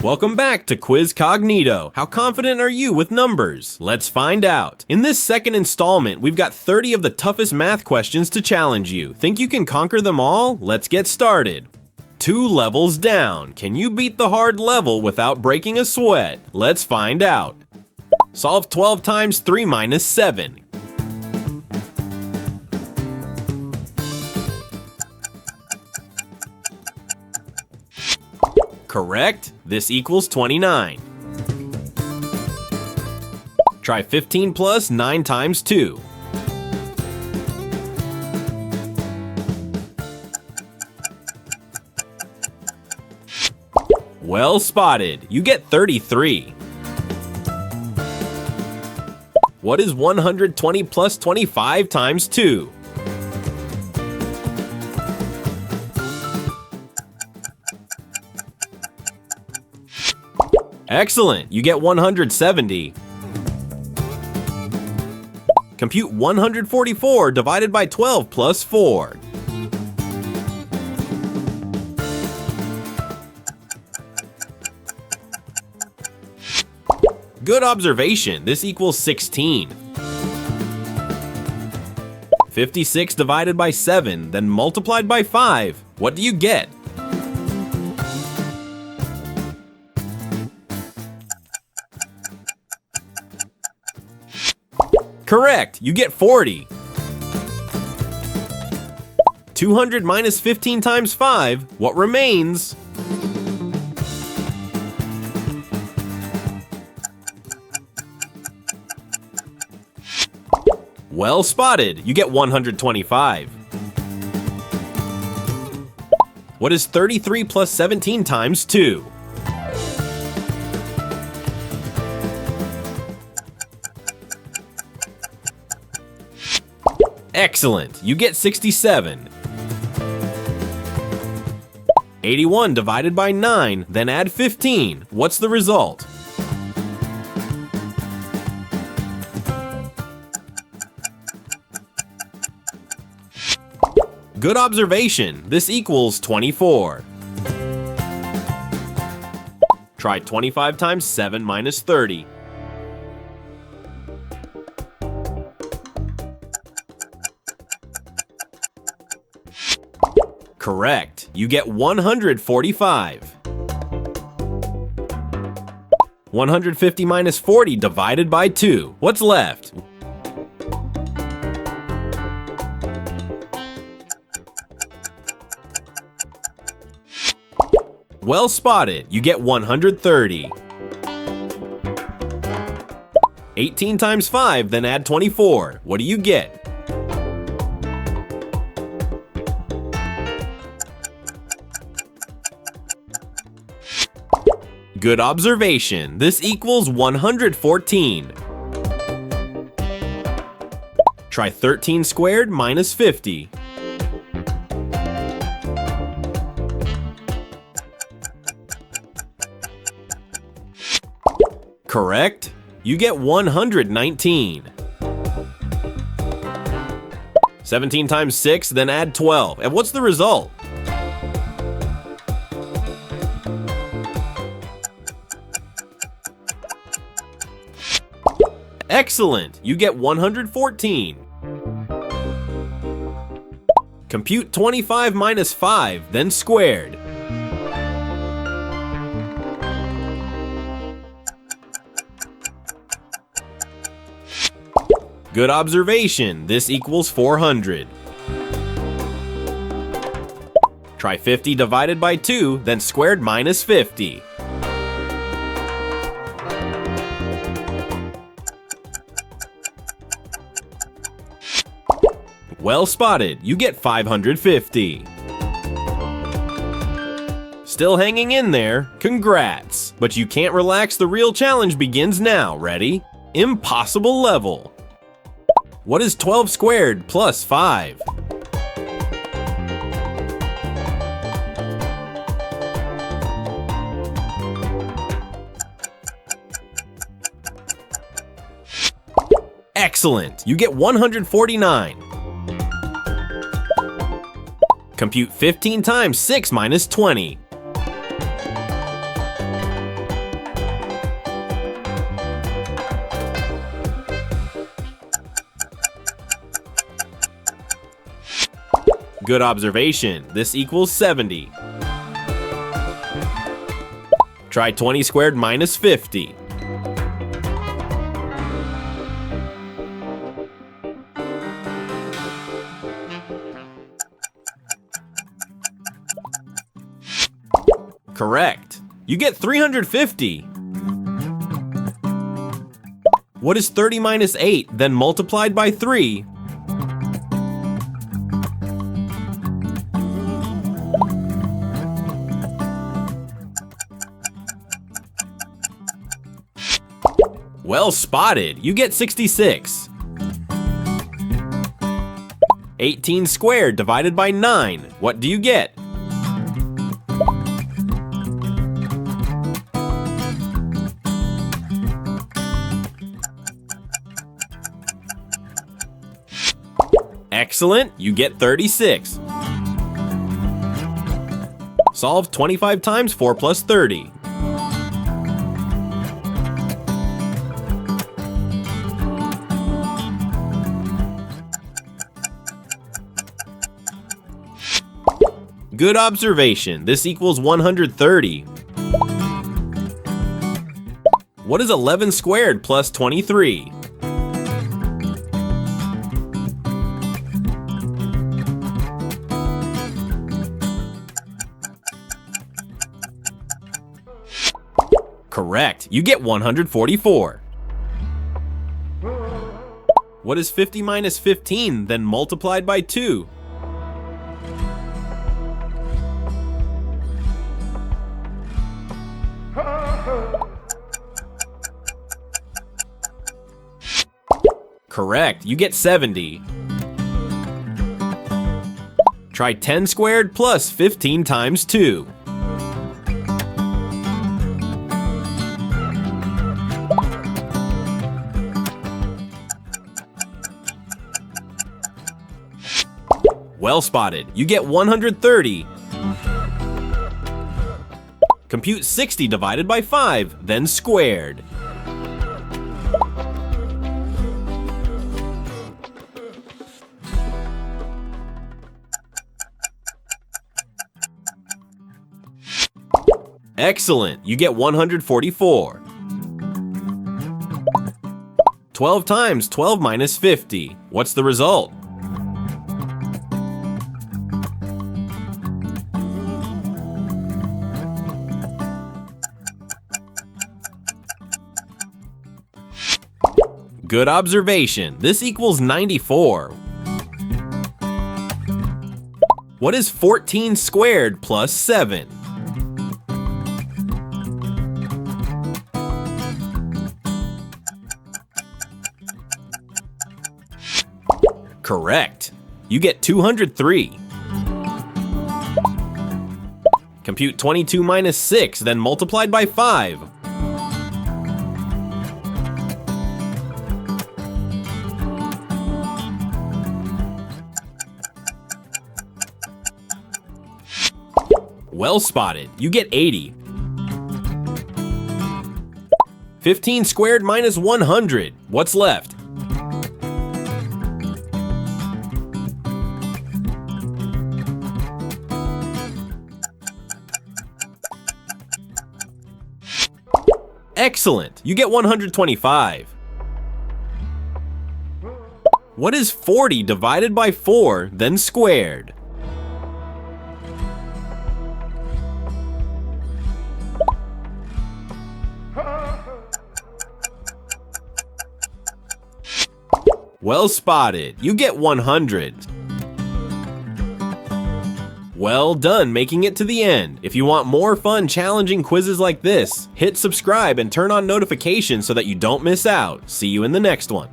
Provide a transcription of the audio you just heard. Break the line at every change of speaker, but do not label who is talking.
Welcome back to Quiz Cognito. How confident are you with numbers? Let's find out. In this second installment, we've got 30 of the toughest math questions to challenge you. Think you can conquer them all? Let's get started. 2 levels down. Can you beat the hard level without breaking a sweat? Let's find out. Solve 12 times 3 minus 7. Correct. This equals 29. Try 15 plus 9 times 2. Well spotted. You get 33. What is 120 plus 25 times 2? Excellent, you get 170. Compute 144 divided by 12 plus 4. Good observation, this equals 16. 56 divided by 7, then multiplied by 5. What do you get? Correct, you get 40. 200 minus 15 times 5, what remains? Well spotted, you get 125. What is 33 plus 17 times 2? Excellent, you get 67. 81 divided by 9, then add 15. What's the result? Good observation, this equals 24. Try 25 times 7 minus 30. Correct, you get 145. 150 minus 40 divided by 2. What's left? Well spotted, you get 130. 18 times 5, then add 24. What do you get? Good observation, this equals 114. Try 13 squared minus 50. Correct, you get 119. 17 times 6, then add 12. And what's the result? Excellent, you get 114. Compute 25 minus 5, then squared. Good observation, this equals 400. Try 50 divided by 2, then squared minus 50. Well spotted, you get 550. Still hanging in there, congrats. But you can't relax, the real challenge begins now, ready? Impossible level. What is 12 squared plus 5? Excellent, you get 149. Compute 15 times 6 minus 20. Good observation. This equals 70. Try 20 squared minus 50. Correct. You get 350. What is 30 minus 8, then multiplied by 3? Well spotted. You get 66. 18 squared divided by 9. What do you get? Excellent, you get 36. Solve 25 times 4 plus 30. Good observation, this equals 130. What is 11 squared plus 23? Correct, you get 144. What is 50 minus 15, then multiplied by 2? Correct, you get 70. Try 10 squared plus 15 times 2. Well spotted, you get 130. Compute 60 divided by 5, then squared. Excellent, you get 144. 12 times 12 minus 50. What's the result? Good observation. This equals 94. What is 14 squared plus 7? Correct. You get 203. Compute 22 minus 6, then multiplied by 5. Well spotted. You get 80. 15 squared minus 100. What's left? Excellent. You get 125. What is 40 divided by 4, then squared? Well spotted. You get 100. Well done making it to the end. If you want more fun, challenging quizzes like this, hit subscribe and turn on notifications so that you don't miss out. See you in the next one.